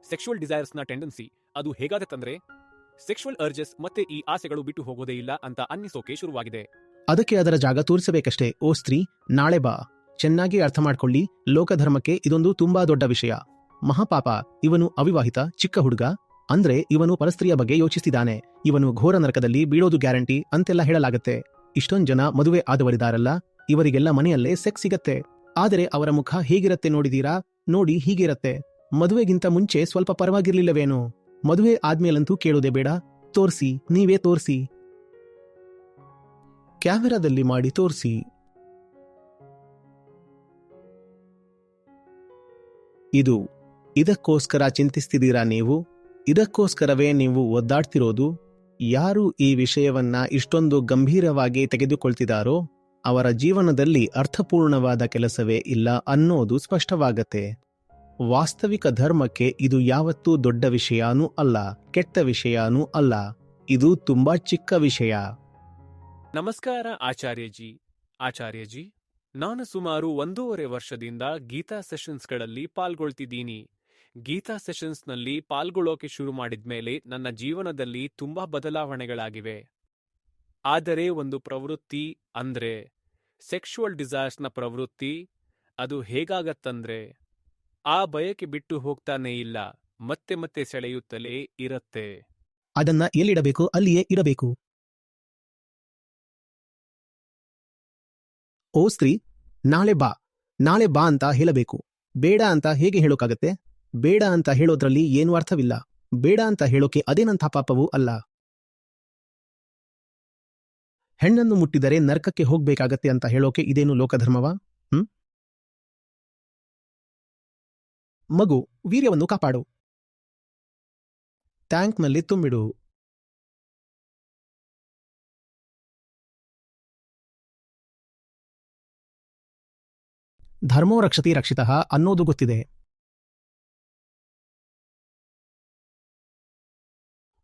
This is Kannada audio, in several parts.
ಸೆಕ್ಷುವಲ್ ಡಿಸೈರ್ಸ್ನ ಟೆಂಡೆನ್ಸಿ ಅದು ಹೇಗಾಗತ್ತಂದ್ರೆ ಸೆಕ್ಷುವಲ್ ಅರ್ಜಸ್ ಮತ್ತೆ ಈ ಆಸೆಗಳು ಬಿಟ್ಟು ಹೋಗೋದೇ ಇಲ್ಲ ಅಂತ ಅನ್ನಿಸೋಕೆ ಶುರುವಾಗಿದೆ. ಅದಕ್ಕೆ ಅದರ ಜಾಗ ತೋರಿಸಬೇಕಷ್ಟೇ. ಓ ಸ್ತ್ರೀ, ನಾಳೆ ಬಾ. ಚೆನ್ನಾಗಿ ಅರ್ಥ ಮಾಡ್ಕೊಳ್ಳಿ, ಲೋಕಧರ್ಮಕ್ಕೆ ಇದೊಂದು ತುಂಬಾ ದೊಡ್ಡ ವಿಷಯ. ಮಹಾಪಾಪ. ಇವನು ಅವಿವಾಹಿತ ಚಿಕ್ಕ ಹುಡುಗ, ಅಂದ್ರೆ ಇವನು ಪರಸ್ತ್ರೀಯ ಬಗ್ಗೆ ಯೋಚಿಸ್ತಿದ್ದಾನೆ. ಇವನು ಘೋರ ನರಕದಲ್ಲಿ ಬೀಳೋದು ಗ್ಯಾರಂಟಿ ಅಂತೆಲ್ಲ ಹೇಳಲಾಗತ್ತೆ. ಇಷ್ಟೊಂದ್ ಜನ ಮದುವೆ ಆದವರಿದಾರಲ್ಲ, ಇವರಿಗೆಲ್ಲ ಮನೆಯಲ್ಲೇ ಸೆಕ್ಸ್ ಸಿಗತ್ತೆ. ಆದರೆ ಅವರ ಮುಖ ಹೇಗಿರತ್ತೆ ನೋಡಿದೀರಾ? ನೋಡಿ, ಹೀಗಿರತ್ತೆ. ಮದುವೆಗಿಂತ ಮುಂಚೆ ಸ್ವಲ್ಪ ಪರವಾಗಿರ್ಲಿಲ್ಲವೇನೋ? ಮದುವೆ ಆದ್ಮೇಲಂತೂ ಕೇಳೋದೇ ಬೇಡ. ತೋರ್ಸಿ, ನೀವೇ ತೋರ್ಸಿ, ಕ್ಯಾಮೆರಾದಲ್ಲಿ ಮಾಡಿ ತೋರ್ಸಿ. ಇದಕ್ಕೋಸ್ಕರ ಚಿಂತಿಸ್ತಿದ್ದೀರಾ ನೀವು? ಇದಕ್ಕೋಸ್ಕರವೇ ನೀವು ಒದ್ದಾಡ್ತಿರೋದು? ಯಾರು ಈ ವಿಷಯವನ್ನ ಇಷ್ಟೊಂದು ಗಂಭೀರವಾಗಿ ತೆಗೆದುಕೊಳ್ತಿದಾರೋ ಅವರ ಜೀವನದಲ್ಲಿ ಅರ್ಥಪೂರ್ಣವಾದ ಕೆಲಸವೇ ಇಲ್ಲ ಅನ್ನೋದು ಸ್ಪಷ್ಟವಾಗತ್ತೆ. ವಾಸ್ತವಿಕ ಧರ್ಮಕ್ಕೆ ಇದು ಯಾವತ್ತೂ ದೊಡ್ಡ ವಿಷಯನೂ ಅಲ್ಲ, ಕೆಟ್ಟ ವಿಷಯನೂ ಅಲ್ಲ. ಇದು ತುಂಬಾ ಚಿಕ್ಕ ವಿಷಯ. ನಮಸ್ಕಾರ ಆಚಾರ್ಯಜಿ, ನಾನು ಸುಮಾರು 1.5 ವರ್ಷದಿಂದ ಗೀತಾ ಸೆಷನ್ಸ್ಗಳಲ್ಲಿ ಪಾಲ್ಗೊಳ್ತಿದ್ದೀನಿ. ಗೀತಾ ಸೆಷನ್ಸ್ನಲ್ಲಿ ಪಾಲ್ಗೊಳ್ಳೋಕೆ ಶುರು ಮಾಡಿದ್ಮೇಲೆ ನನ್ನ ಜೀವನದಲ್ಲಿ ತುಂಬಾ ಬದಲಾವಣೆಗಳಾಗಿವೆ. ಆದರೆ ಒಂದು ಪ್ರವೃತ್ತಿ ಅಂದ್ರೆ ಸೆಕ್ಷುವಲ್ ಡಿಸೈರ್ಸ್ನ ಪ್ರವೃತ್ತಿ, ಅದು ಹೇಗಾಗತ್ತಂದ್ರೆ ಆ ಬಯಕೆ ಬಿಟ್ಟು ಹೋಗ್ತಾನೇ ಇಲ್ಲ, ಮತ್ತೆ ಮತ್ತೆ ಸೆಳೆಯುತ್ತಲೇ ಇರತ್ತೆ. ಅದನ್ನ ಎಲ್ಲಿಡಬೇಕು ಅಲ್ಲಿಯೇ ಇರಬೇಕು. ಓ ಸ್ತ್ರೀ, ನಾಳೆ ಬಾ ಅಂತ ಹೇಳಬೇಕು. ಬೇಡ ಅಂತ ಹೇಗೆ ಹೇಳೋಕ್ಕಾಗತ್ತೆ? ಬೇಡ ಅಂತ ಹೇಳೋದ್ರಲ್ಲಿ ಏನೂ ಅರ್ಥವಿಲ್ಲ. ಬೇಡ ಅಂತ ಹೇಳೋಕೆ ಅದೇನಂಥ ಪಾಪವೂ ಅಲ್ಲ. ಹೆಣ್ಣನ್ನು ಮುಟ್ಟಿದರೆ ನರಕಕ್ಕೆ ಹೋಗ್ಬೇಕಾಗತ್ತೆ ಅಂತ ಹೇಳೋಕೆ ಇದೇನು ಲೋಕಧರ್ಮವಾ? ಮಗು, ವೀರ್ಯವನ್ನು ಕಾಪಾಡು. ಟ್ಯಾಂಕ್ನಲ್ಲಿ ತುಂಬಿಡು. ಧರ್ಮೋ ರಕ್ಷತಿ ರಕ್ಷಿತಃ ಅನ್ನೋದು ಗೊತ್ತಿದೆ.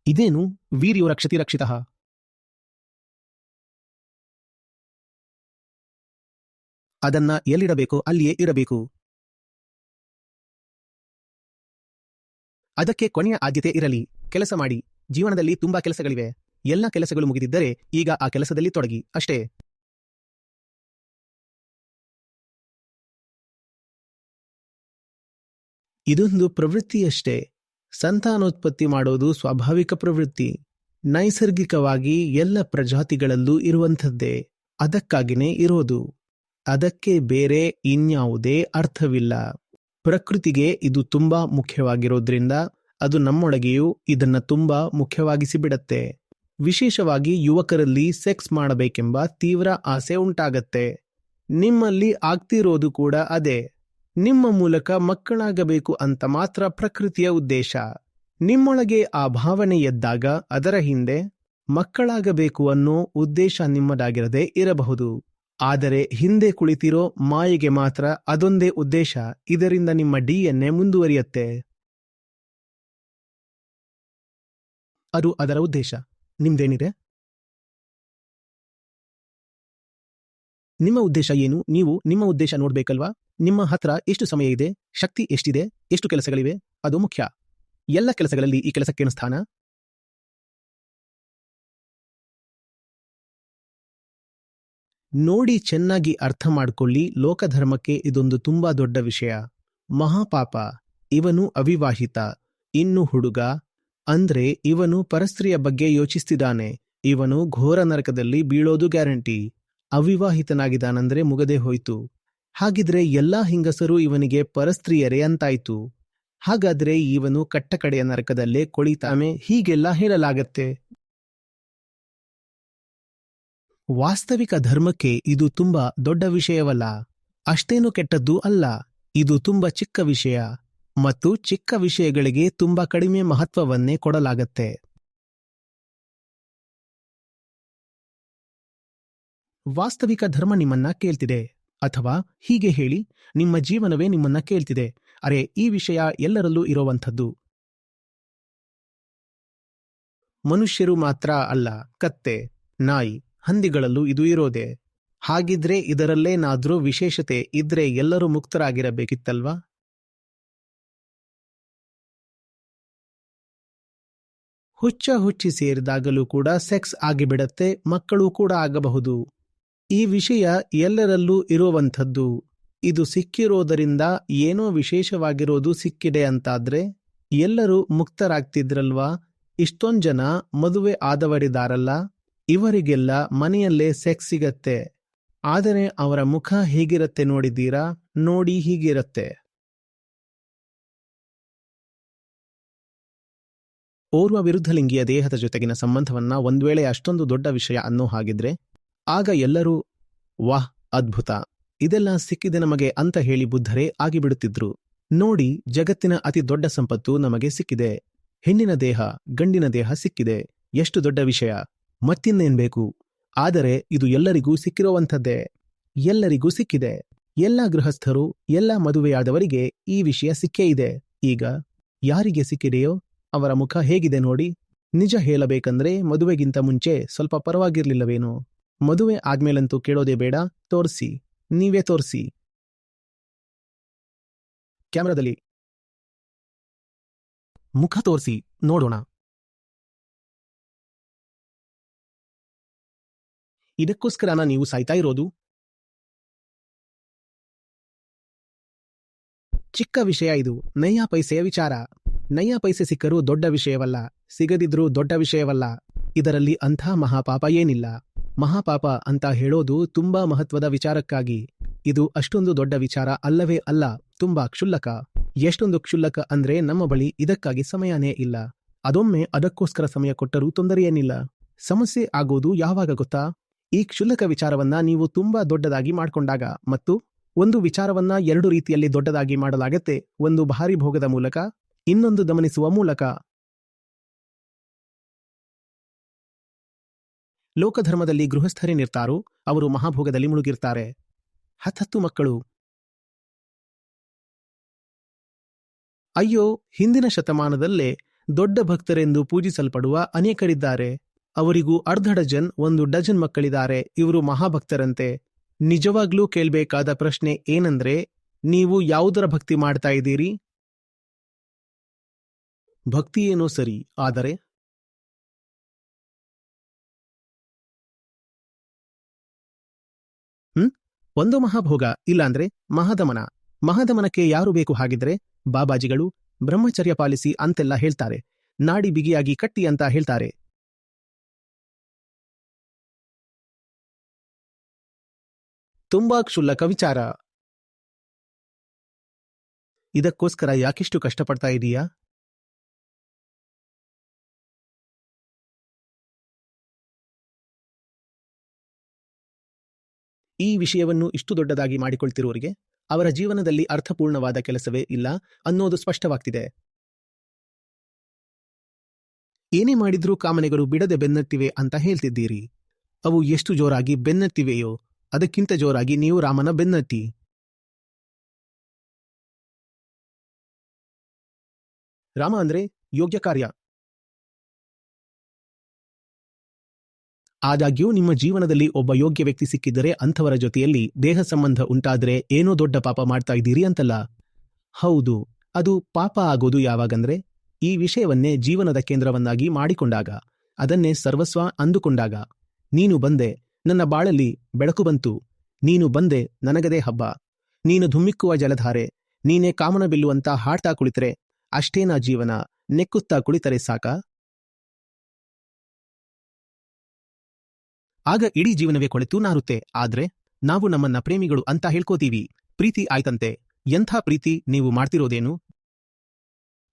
ಇದೇನು ವೀರ್ಯೋ ರಕ್ಷತಿ ರಕ್ಷಿತಃ? ಅದನ್ನ ಎಲ್ಲಿಡಬೇಕೋ ಅಲ್ಲಿಯೇ ಇರಬೇಕು. ಅದಕ್ಕೆ ಕೊನೆಯ ಆದ್ಯತೆ ಇರಲಿ. ಕೆಲಸ ಮಾಡಿ. ಜೀವನದಲ್ಲಿ ತುಂಬಾ ಕೆಲಸಗಳಿವೆ. ಎಲ್ಲ ಕೆಲಸಗಳು ಮುಗಿದಿದ್ದರೆ ಈಗ ಆ ಕೆಲಸದಲ್ಲಿ ತೊಡಗಿ ಅಷ್ಟೇ. ಇದೊಂದು ಪ್ರವೃತ್ತಿಯಷ್ಟೇ. ಸಂತಾನೋತ್ಪತ್ತಿ ಮಾಡೋದು ಸ್ವಾಭಾವಿಕ ಪ್ರವೃತ್ತಿ. ನೈಸರ್ಗಿಕವಾಗಿ ಎಲ್ಲ ಪ್ರಜಾತಿಗಳಲ್ಲೂ ಇರುವಂಥದ್ದೇ. ಅದಕ್ಕಾಗಿನೇ ಇರೋದು. ಅದಕ್ಕೆ ಬೇರೆ ಇನ್ಯಾವುದೇ ಅರ್ಥವಿಲ್ಲ. ಪ್ರಕೃತಿಗೆ ಇದು ತುಂಬಾ ಮುಖ್ಯವಾಗಿರೋದ್ರಿಂದ ಅದು ನಮ್ಮೊಳಗೆಯೂ ಇದನ್ನ ತುಂಬಾ ಮುಖ್ಯವಾಗಿಸಿಬಿಡತ್ತೆ. ವಿಶೇಷವಾಗಿ ಯುವಕರಲ್ಲಿ ಸೆಕ್ಸ್ ಮಾಡಬೇಕೆಂಬ ತೀವ್ರ ಆಸೆ ಉಂಟಾಗತ್ತೆ. ನಿಮ್ಮಲ್ಲಿ ಆಗ್ತಿರೋದು ಕೂಡ ಅದೇ. ನಿಮ್ಮ ಮೂಲಕ ಮಕ್ಕಳಾಗಬೇಕು ಅಂತ ಮಾತ್ರ ಪ್ರಕೃತಿಯ ಉದ್ದೇಶ. ನಿಮ್ಮೊಳಗೆ ಆ ಭಾವನೆ ಎದ್ದಾಗ ಅದರ ಹಿಂದೆ ಮಕ್ಕಳಾಗಬೇಕು ಅನ್ನೋ ಉದ್ದೇಶ ನಿಮ್ಮದಾಗಿರದೇ ಇರಬಹುದು. ಆದರೆ ಹಿಂದೆ ಕುಳಿತಿರೋ ಮಾಯೆಗೆ ಮಾತ್ರ ಅದೊಂದೇ ಉದ್ದೇಶ. ಇದರಿಂದ ನಿಮ್ಮ DNA ಮುಂದುವರಿಯತ್ತೆ. ಅದು ಅದರ ಉದ್ದೇಶ. ನಿಮ್ದೇನಿದೆ? ನಿಮ್ಮ ಉದ್ದೇಶ ಏನು? ನೀವು ನಿಮ್ಮ ಉದ್ದೇಶ ನೋಡ್ಬೇಕಲ್ವಾ? ನಿಮ್ಮ ಹತ್ರ ಎಷ್ಟು ಸಮಯ ಇದೆ, ಶಕ್ತಿ ಎಷ್ಟಿದೆ, ಎಷ್ಟು ಕೆಲಸಗಳಿವೆ, ಅದು ಮುಖ್ಯ. ಎಲ್ಲ ಕೆಲಸಗಳಲ್ಲಿ ಈ ಕೆಲಸಕ್ಕೇನು ಸ್ಥಾನ? ನೋಡಿ, ಚೆನ್ನಾಗಿ ಅರ್ಥ ಮಾಡ್ಕೊಳ್ಳಿ. ಲೋಕಧರ್ಮಕ್ಕೆ ಇದೊಂದು ತುಂಬಾ ದೊಡ್ಡ ವಿಷಯ. ಮಹಾಪಾಪ. ಇವನು ಅವಿವಾಹಿತ, ಇನ್ನು ಹುಡುಗ, ಅಂದ್ರೆ ಇವನು ಪರಸ್ತ್ರೀಯ ಬಗ್ಗೆ ಯೋಚಿಸ್ತಿದ್ದಾನೆ. ಇವನು ಘೋರ ನರಕದಲ್ಲಿ ಬೀಳೋದು ಗ್ಯಾರಂಟಿ. ಅವಿವಾಹಿತನಾಗಿದ್ದಾನಂದ್ರೆ ಮುಗದೆ ಹೋಯ್ತು. ಹಾಗಿದ್ರೆ ಎಲ್ಲಾ ಹಿಂಗಸರು ಇವನಿಗೆ ಪರಸ್ತ್ರೀಯರೇ ಅಂತಾಯ್ತು. ಹಾಗಾದ್ರೆ ಇವನು ಕಟ್ಟಕಡೆಯ ನರಕದಲ್ಲೇ ಕೊಳಿತಾನೆ, ಹೀಗೆಲ್ಲ ಹೇಳಲಾಗತ್ತೆ. ವಾಸ್ತವಿಕ ಧರ್ಮಕ್ಕೆ ಇದು ತುಂಬಾ ದೊಡ್ಡ ವಿಷಯವಲ್ಲ. ಅಷ್ಟೇನೂ ಕೆಟ್ಟದ್ದೂ ಅಲ್ಲ. ಇದು ತುಂಬಾ ಚಿಕ್ಕ ವಿಷಯ, ಮತ್ತು ಚಿಕ್ಕ ವಿಷಯಗಳಿಗೆ ತುಂಬಾ ಕಡಿಮೆ ಮಹತ್ವವನ್ನೇ ಕೊಡಲಾಗತ್ತೆ. ವಾಸ್ತವಿಕ ಧರ್ಮ ನಿಮ್ಮನ್ನ ಕೇಳ್ತಿದೆ, ಅಥವಾ ಹೀಗೆ ಹೇಳಿ, ನಿಮ್ಮ ಜೀವನವೇ ನಿಮ್ಮನ್ನ ಕೇಳ್ತಿದೆ. ಅರೆ, ಈ ವಿಷಯ ಎಲ್ಲರಲ್ಲೂ ಇರೋವಂಥದ್ದು. ಮನುಷ್ಯರು ಮಾತ್ರ ಅಲ್ಲ, ಕತ್ತೆ, ನಾಯಿ, ಹಂದಿಗಳಲ್ಲೂ ಇದು ಇರೋದೆ. ಹಾಗಿದ್ರೆ ಇದರಲ್ಲೇನಾದ್ರೂ ವಿಶೇಷತೆ ಇದ್ರೆ ಎಲ್ಲರೂ ಮುಕ್ತರಾಗಿರಬೇಕಿತ್ತಲ್ವಾ? ಹುಚ್ಚಿ ಸೇರಿದಾಗಲೂ ಕೂಡ ಸೆಕ್ಸ್ ಆಗಿಬಿಡತ್ತೆ, ಮಕ್ಕಳು ಕೂಡ ಆಗಬಹುದು. ಈ ವಿಷಯ ಎಲ್ಲರಲ್ಲೂ ಇರುವಂಥದ್ದು. ಇದು ಸಿಕ್ಕಿರೋದರಿಂದ ಏನೋ ವಿಶೇಷವಾಗಿರೋದು ಸಿಕ್ಕಿದೆ ಅಂತಾದ್ರೆ ಎಲ್ಲರೂ ಮುಕ್ತರಾಗ್ತಿದ್ರಲ್ವಾ? ಇಷ್ಟೊಂದ್ ಜನ ಮದುವೆ ಆದವರಿದಾರಲ್ಲ, ಇವರಿಗೆಲ್ಲ ಮನೆಯಲ್ಲೇ ಸೆಕ್ಸ್ ಸಿಗತ್ತೆ. ಆದರೆ ಅವರ ಮುಖ ಹೇಗಿರತ್ತೆ ನೋಡಿದ್ದೀರಾ? ನೋಡಿ, ಹೀಗಿರತ್ತೆ. ಓರ್ವ ವಿರುದ್ಧಲಿಂಗಿಯ ದೇಹದ ಜೊತೆಗಿನ ಸಂಬಂಧವನ್ನ ಒಂದ್ವೇಳೆ ಅಷ್ಟೊಂದು ದೊಡ್ಡ ವಿಷಯ ಅನ್ನೋ ಹಾಗಿದ್ರೆ ಆಗ ಎಲ್ಲರೂ ವಾಹ್, ಅದ್ಭುತ, ಇದೆಲ್ಲ ಸಿಕ್ಕಿದೆ ನಮಗೆ ಅಂತ ಹೇಳಿ ಬುದ್ಧರೇ ಆಗಿಬಿಡುತ್ತಿದ್ರು. ನೋಡಿ, ಜಗತ್ತಿನ ಅತಿ ದೊಡ್ಡ ಸಂಪತ್ತು ನಮಗೆ ಸಿಕ್ಕಿದೆ. ಹೆಣ್ಣಿನ ದೇಹ, ಗಂಡಿನ ದೇಹ ಸಿಕ್ಕಿದೆ. ಎಷ್ಟು ದೊಡ್ಡ ವಿಷಯ, ಮತ್ತಿನ್ನೇನ್ಬೇಕು? ಆದರೆ ಇದು ಎಲ್ಲರಿಗೂ ಸಿಕ್ಕಿರುವಂಥದ್ದೇ. ಎಲ್ಲರಿಗೂ ಸಿಕ್ಕಿದೆ. ಎಲ್ಲ ಗೃಹಸ್ಥರು, ಎಲ್ಲ ಮದುವೆಯಾದವರಿಗೆ ಈ ವಿಷಯ ಸಿಕ್ಕೇ ಇದೆ. ಈಗ ಯಾರಿಗೆ ಸಿಕ್ಕಿದೆಯೋ ಅವರ ಮುಖ ಹೇಗಿದೆ ನೋಡಿ. ನಿಜ ಹೇಳಬೇಕಂದ್ರೆ ಮದುವೆಗಿಂತ ಮುಂಚೆ ಸ್ವಲ್ಪ ಪರವಾಗಿರ್ಲಿಲ್ಲವೇನೋ. ಮದುವೆ ಆದ್ಮೇಲಂತೂ ಕೇಳೋದೇ ಬೇಡ. ತೋರ್ಸಿ, ನೀವೇ ತೋರ್ಸಿ. ಕ್ಯಾಮರಾದಲ್ಲಿ ಮುಖ ತೋರ್ಸಿ ನೋಡೋಣ. ಇದಕ್ಕೋಸ್ಕರನ ನೀವು ಸಾಯ್ತಾ ಇರೋದು? ಚಿಕ್ಕ ವಿಷಯ ಇದು, ನಯ್ಯ ಪೈಸೆಯ ವಿಚಾರ. ನಯ್ಯ ಪೈಸೆ ಸಿಕ್ಕರೂ ದೊಡ್ಡ ವಿಷಯವಲ್ಲ, ಸಿಗದಿದ್ರೂ ದೊಡ್ಡ ವಿಷಯವಲ್ಲ. ಇದರಲ್ಲಿ ಅಂಥ ಮಹಾಪಾಪ ಏನಿಲ್ಲ. ಮಹಾಪಾಪ ಅಂತ ಹೇಳೋದು ತುಂಬಾ ಮಹತ್ವದ ವಿಚಾರಕ್ಕಾಗಿ. ಇದು ಅಷ್ಟೊಂದು ದೊಡ್ಡ ವಿಚಾರ ಅಲ್ಲವೇ ಅಲ್ಲ, ತುಂಬಾ ಕ್ಷುಲ್ಲಕ. ಎಷ್ಟೊಂದು ಕ್ಷುಲ್ಲಕ ಅಂದ್ರೆ ನಮ್ಮ ಬಳಿ ಇದಕ್ಕಾಗಿ ಸಮಯನೇ ಇಲ್ಲ. ಅದೊಮ್ಮೆ ಅದಕ್ಕೋಸ್ಕರ ಸಮಯ ಕೊಟ್ಟರೂ ತೊಂದರೆಯೇನಿಲ್ಲ. ಸಮಸ್ಯೆ ಆಗೋದು ಯಾವಾಗ ಗೊತ್ತಾ? ಈ ಕ್ಷುಲ್ಲಕ ವಿಚಾರವನ್ನ ನೀವು ತುಂಬಾ ದೊಡ್ಡದಾಗಿ ಮಾಡ್ಕೊಂಡಾಗ. ಮತ್ತು ಒಂದು ವಿಚಾರವನ್ನ ಎರಡು ರೀತಿಯಲ್ಲಿ ದೊಡ್ಡದಾಗಿ ಮಾಡಲಾಗತ್ತೆ. ಒಂದು ಭಾರಿ ಭೋಗದ ಮೂಲಕ, ಇನ್ನೊಂದು ಗಮನಿಸುವ ಮೂಲಕ. ಲೋಕಧರ್ಮದಲ್ಲಿ ಗೃಹಸ್ಥರೇನಿರ್ತಾರೋ ಅವರು ಮಹಾಭೋಗದಲ್ಲಿ ಮುಳುಗಿರ್ತಾರೆ. 10 ಮಕ್ಕಳು. ಅಯ್ಯೋ, ಹಿಂದಿನ ಶತಮಾನದಲ್ಲೇ ದೊಡ್ಡ ಭಕ್ತರೆಂದು ಪೂಜಿಸಲ್ಪಡುವ ಅನೇಕರಿದ್ದಾರೆ. ಅವರಿಗೂ ಅರ್ಧ ಡಜನ್, 1 ಡಜನ್ ಮಕ್ಕಳಿದ್ದಾರೆ. ಇವರು ಮಹಾಭಕ್ತರಂತೆ. ನಿಜವಾಗ್ಲೂ ಕೇಳ್ಬೇಕಾದ ಪ್ರಶ್ನೆ ಏನಂದ್ರೆ, ನೀವು ಯಾವುದರ ಭಕ್ತಿ ಮಾಡ್ತಾ ಇದ್ದೀರಿ? ಭಕ್ತಿಯೇನೋ ಸರಿ, ಆದರೆ ಒಂದು ಮಹಾಭೋಗ, ಇಲ್ಲಾಂದ್ರೆ ಮಹಾದಮನ. ಮಹಾದಮನಕ್ಕೆ ಯಾರು ಬೇಕು ಹಾಗಿದ್ರೆ? ಬಾಬಾಜಿಗಳು ಬ್ರಹ್ಮಚರ್ಯ ಪಾಲಿಸಿ ಅಂತೆಲ್ಲ ಹೇಳ್ತಾರೆ. ನಾಡಿ ಬಿಗಿಯಾಗಿ ಕಟ್ಟಿ ಅಂತ ಹೇಳ್ತಾರೆ. ತುಂಬಾ ಕ್ಷುಲ್ಲಕ ವಿಚಾರ. ಇದಕ್ಕೋಸ್ಕರ ಯಾಕಿಷ್ಟು ಕಷ್ಟಪಡ್ತಾ ಇದೀಯಾ? ಈ ವಿಷಯವನ್ನು ಇಷ್ಟು ದೊಡ್ಡದಾಗಿ ಮಾಡಿಕೊಳ್ತಿರೋರಿಗೆ ಅವರ ಜೀವನದಲ್ಲಿ ಅರ್ಥಪೂರ್ಣವಾದ ಕೆಲಸವೇ ಇಲ್ಲ ಅನ್ನೋದು ಸ್ಪಷ್ಟವಾಗ್ತಿದೆ. ಏನೇ ಮಾಡಿದ್ರೂ ಕಾಮನೆಗಳು ಬಿಡದೆ ಬೆನ್ನಟ್ಟಿವೆ ಅಂತ ಹೇಳ್ತಿದ್ದೀರಿ. ಅವು ಎಷ್ಟು ಜೋರಾಗಿ ಬೆನ್ನಟ್ಟಿವೆಯೋ ಅದಕ್ಕಿಂತ ಜೋರಾಗಿ ನೀವು ರಾಮನ ಬೆನ್ನಟ್ಟಿ. ರಾಮ ಅಂದ್ರೆ ಯೋಗ್ಯ ಕಾರ್ಯ. ಆದಾಗ್ಯೂ ನಿಮ್ಮ ಜೀವನದಲ್ಲಿ ಒಬ್ಬ ಯೋಗ್ಯ ವ್ಯಕ್ತಿ ಸಿಕ್ಕಿದ್ದರೆ ಅಂಥವರ ಜೊತೆಯಲ್ಲಿ ದೇಹ ಸಂಬಂಧ ಉಂಟಾದ್ರೆ ಏನೋ ದೊಡ್ಡ ಪಾಪ ಮಾಡ್ತಾ ಇದ್ದೀರಿ ಅಂತಲ್ಲ. ಹೌದು, ಅದು ಪಾಪ ಆಗೋದು ಯಾವಾಗಂದ್ರೆ ಈ ವಿಷಯವನ್ನೇ ಜೀವನದ ಕೇಂದ್ರವನ್ನಾಗಿ ಮಾಡಿಕೊಂಡಾಗ, ಅದನ್ನೇ ಸರ್ವಸ್ವ ಅಂದುಕೊಂಡಾಗ. ನೀನು ಬಂದೆ, ನನ್ನ ಬಾಳಲ್ಲಿ ಬೆಳಕು ಬಂತು. ನೀನು ಬಂದೆ, ನನಗದೇ ಹಬ್ಬ. ನೀನು ಧುಮ್ಮಿಕ್ಕುವ ಜಲಧಾರೆ, ನೀನೇ ಕಾಮನ ಬಿಲ್ಲುವಂತ ಹಾಡ್ತಾ ಕುಳಿತರೆ ಅಷ್ಟೇನಾ ಜೀವನ? ನೆಕ್ಕುತ್ತಾ ಕುಳಿತರೆ ಸಾಕ? ಆಗ ಇಡೀ ಜೀವನವೇ ಕೊಳೆತು ನಾರುತ್ತೆ. ಆದ್ರೆ ನಾವು ನಮ್ಮನ್ನ ಪ್ರೇಮಿಗಳು ಅಂತ ಹೇಳ್ಕೋತೀವಿ. ಪ್ರೀತಿ ಆಯ್ತಂತೆ. ಎಂಥ ಪ್ರೀತಿ ನೀವು ಮಾಡ್ತಿರೋದೇನು?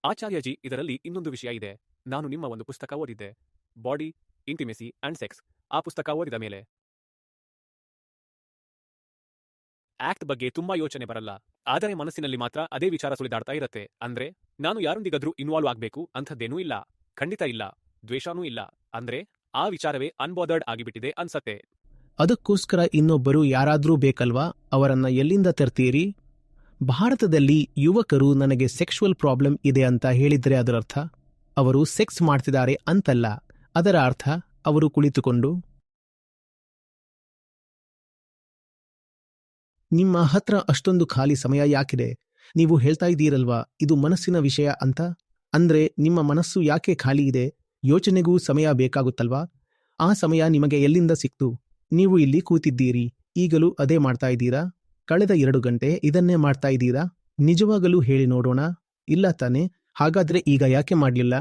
ಆಚಾರ್ಯಜಿ, ಇದರಲ್ಲಿ ಇನ್ನೊಂದು ವಿಷಯ ಇದೆ. ನಾನು ನಿಮ್ಮ ಒಂದು ಪುಸ್ತಕ ಓದಿದ್ದೆ, ಬಾಡಿ, ಇಂಟಿಮೆಸಿ ಅಂಡ್ ಸೆಕ್ಸ್. ಆ ಪುಸ್ತಕ ಓದಿದ ಮೇಲೆ ಆಕ್ಟ್ ಬಗ್ಗೆ ತುಂಬಾ ಯೋಚನೆ ಬರಲ್ಲ, ಆದರೆ ಮನಸ್ಸಿನಲ್ಲಿ ಮಾತ್ರ ಅದೇ ವಿಚಾರ ಸುಳಿದಾಡ್ತಾ ಇರತ್ತೆ. ಅಂದ್ರೆ ನಾನು ಯಾರೊಂದಿಗಾದ್ರೂ ಇನ್ವಾಲ್ವ್ ಆಗ್ಬೇಕು ಅಂಥದ್ದೇನೂ ಇಲ್ಲ, ಖಂಡಿತ ಇಲ್ಲ, ದ್ವೇಷನೂ ಇಲ್ಲ. ಅಂದ್ರೆ ಆ ವಿಚಾರವೇ ಅನ್ಬೋದರ್ಡ್ ಆಗಿಬಿಟ್ಟಿದೆ ಅನ್ಸತ್ತೆ. ಅದಕ್ಕೋಸ್ಕರ ಇನ್ನೊಬ್ಬರು ಯಾರಾದ್ರೂ ಬೇಕಲ್ವಾ? ಅವರನ್ನ ಎಲ್ಲಿಂದ ತರ್ತೀರಿ? ಭಾರತದಲ್ಲಿ ಯುವಕರು ನನಗೆ ಸೆಕ್ಸುವಲ್ ಪ್ರಾಬ್ಲಮ್ ಇದೆ ಅಂತ ಹೇಳಿದ್ರೆ ಅದರರ್ಥ ಅವರು ಸೆಕ್ಸ್ ಮಾಡ್ತಿದ್ದಾರೆ ಅಂತಲ್ಲ. ಅದರ ಅರ್ಥ ಅವರು ಕುಳಿತುಕೊಂಡು ನಿಮ್ಮ ಹತ್ರ ಅಷ್ಟೊಂದು ಖಾಲಿ ಸಮಯ ಯಾಕಿದೆ? ನೀವು ಹೇಳ್ತಾ ಇದ್ದೀರಲ್ವಾ ಇದು ಮನಸ್ಸಿನ ವಿಷಯ ಅಂತ. ಅಂದ್ರೆ ನಿಮ್ಮ ಮನಸ್ಸು ಯಾಕೆ ಖಾಲಿ ಇದೆ? ಯೋಚನೆಗೂ ಸಮಯ ಬೇಕಾಗುತ್ತಲ್ವಾ? ಆ ಸಮಯ ನಿಮಗೆ ಎಲ್ಲಿಂದ ಸಿಕ್ತು? ನೀವು ಇಲ್ಲಿ ಕೂತಿದ್ದೀರಿ, ಈಗಲೂ ಅದೇ ಮಾಡ್ತಾ ಇದ್ದೀರಾ? ಕಳೆದ 2 ಗಂಟೆ ಇದನ್ನೇ ಮಾಡ್ತಾ ಇದ್ದೀರಾ? ನಿಜವಾಗಲೂ ಹೇಳಿ ನೋಡೋಣ. ಇಲ್ಲ ತಾನೆ? ಹಾಗಾದ್ರೆ ಈಗ ಯಾಕೆ ಮಾಡ್ಲಿಲ್ಲ?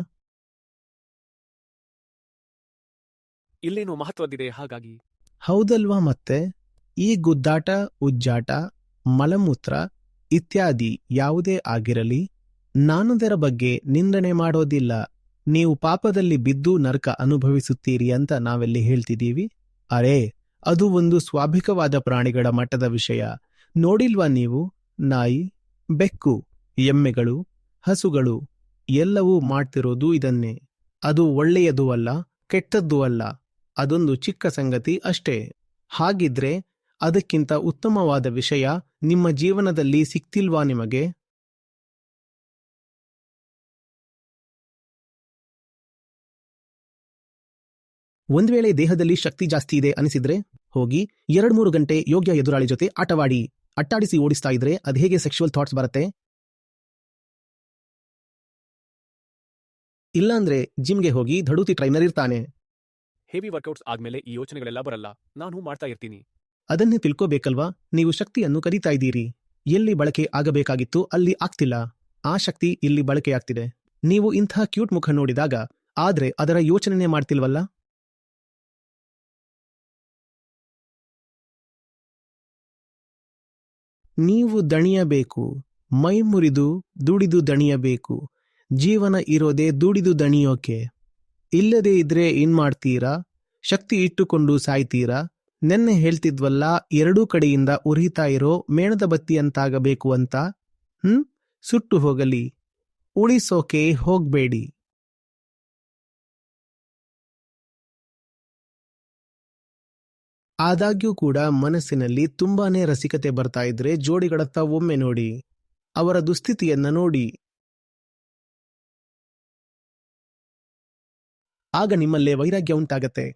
ಇಲ್ಲೇನೋ ಮಹತ್ವದ್ದಿದೆ ಹಾಗಾಗಿ. ಹೌದಲ್ವಾ ಮತ್ತೆ? ಈ ಗುದ್ದಾಟ, ಉಜ್ಜಾಟ, ಮಲಮೂತ್ರ ಇತ್ಯಾದಿ ಯಾವುದೇ ಆಗಿರಲಿ, ನಾನದರ ಬಗ್ಗೆ ನಿಂದನೆ ಮಾಡೋದಿಲ್ಲ. ನೀವು ಪಾಪದಲ್ಲಿ ಬಿದ್ದು ನರಕ ಅನುಭವಿಸುತ್ತೀರಿ ಅಂತ ನಾವೆಲ್ಲಿ ಹೇಳ್ತಿದ್ದೀವಿ? ಅರೇ, ಅದು ಒಂದು ಸ್ವಾಭಾವಿಕವಾದ ಪ್ರಾಣಿಗಳ ಮಟ್ಟದ ವಿಷಯ. ನೋಡಿಲ್ವಾ ನೀವು? ನಾಯಿ, ಬೆಕ್ಕು, ಎಮ್ಮೆಗಳು, ಹಸುಗಳು ಎಲ್ಲವೂ ಮಾಡ್ತಿರೋದು ಇದನ್ನೇ. ಅದು ಒಳ್ಳೆಯದೂ ಅಲ್ಲ, ಕೆಟ್ಟದ್ದೂ ಅಲ್ಲ. ಅದೊಂದು ಚಿಕ್ಕ ಸಂಗತಿ ಅಷ್ಟೇ. ಹಾಗಿದ್ರೆ ಅದಕ್ಕಿಂತ ಉತ್ತಮವಾದ ವಿಷಯ ನಿಮ್ಮ ಜೀವನದಲ್ಲಿ ಸಿಕ್ತಿಲ್ವಾ ನಿಮಗೆ? ಒಂದ್ವೇಳೆ ದೇಹದಲ್ಲಿ ಶಕ್ತಿ ಜಾಸ್ತಿ ಇದೆ ಅನಿಸಿದ್ರೆ ಹೋಗಿ 2-3 ಗಂಟೆ ಯೋಗ್ಯ ಎದುರಾಳಿ ಜೊತೆ ಆಟವಾಡಿ. ಅಟ್ಟಾಡಿಸಿ ಓಡಿಸ್ತಾ ಇದ್ರೆ ಅದ್ಹೇಗೆ ಸೆಕ್ಷುವಲ್ ಥಾಟ್ಸ್ ಬರುತ್ತೆ? ಇಲ್ಲಾಂದ್ರೆ ಜಿಮ್ಗೆ ಹೋಗಿ ಧಡೂತಿ ಟ್ರೈನರ್ ಇರ್ತಾನೆ. ಹೆವಿ ವರ್ಕೌಟ್ಸ್ ಆದ್ಮೇಲೆ ಈ ಯೋಚನೆಗಳೆಲ್ಲ ಬರಲ್ಲ. ನಾನು ಮಾಡ್ತಾ ಇರ್ತೀನಿ. ಅದನ್ನೇ ತಿಳ್ಕೋಬೇಕಲ್ವಾ? ನೀವು ಶಕ್ತಿಯನ್ನು ಕದೀತಾ ಇದ್ದೀರಿ. ಎಲ್ಲಿ ಬಳಕೆ ಆಗಬೇಕಾಗಿತ್ತು ಅಲ್ಲಿ ಆಗ್ತಿಲ್ಲ. ಆ ಶಕ್ತಿ ಇಲ್ಲಿ ಬಳಕೆಯಾಗ್ತಿದೆ. ನೀವು ಇಂಥ ಕ್ಯೂಟ್ ಮುಖ ನೋಡಿದಾಗ ಆದ್ರೆ ಅದರ ಯೋಚನೆನೇ ಮಾಡ್ತಿಲ್ವಲ್ಲ? ನೀವು ದಣಿಯಬೇಕು. ಮೈ ಮುರಿದು ದುಡಿದು ದಣಿಯಬೇಕು. ಜೀವನ ಇರೋದೇ ದುಡಿದು ದಣಿಯೋಕೆ. ಇಲ್ಲದೇ ಇದ್ರೆ ಏನ್ ಮಾಡ್ತೀರಾ? ಶಕ್ತಿ ಇಟ್ಟುಕೊಂಡು ಸಾಯ್ತೀರಾ? ನೆನ್ನೆ ಹೇಳ್ತಿದ್ವಲ್ಲ, 2 ಕಡೆಯಿಂದ ಉರಿತಾ ಇರೋ ಮೇಣದ ಬತ್ತಿಯಂತಾಗಬೇಕು ಅಂತ. ಸುಟ್ಟು ಹೋಗಲಿ, ಉಳಿಸೋಕೆ ಹೋಗ್ಬೇಡಿ. ಆದಾಗ್ಯೂ ಕೂಡ ಮನಸ್ಸಿನಲ್ಲಿ ತುಂಬಾನೇ ರಸಿಕತೆ ಬರ್ತಾ ಇದ್ರೆ ಜೋಡಿಗಳತ್ತ ಒಮ್ಮೆ ನೋಡಿ. ಅವರ ದುಸ್ಥಿತಿಯನ್ನ ನೋಡಿ. ಆಗ ನಿಮ್ಮಲ್ಲೇ ವೈರಾಗ್ಯ ಉಂಟಾಗತ್ತೆ.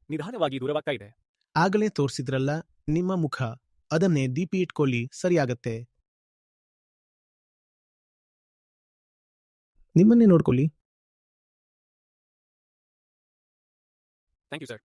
ನಿಧಾನವಾಗಿ ದೂರವಾಗ್ತಾ ಇದೆ. ಆಗಲೇ ತೋರ್ಸಿದ್ರಲ್ಲ ನಿಮ್ಮ ಮುಖ, ಅದನ್ನೇ ಡಿಪಿ ಇಟ್ಕೊಳ್ಳಿ, ಸರಿಯಾಗತ್ತೆ. ನಿಮ್ಮನ್ನೇ ನೋಡ್ಕೊಳ್ಳಿ. Thank you sir.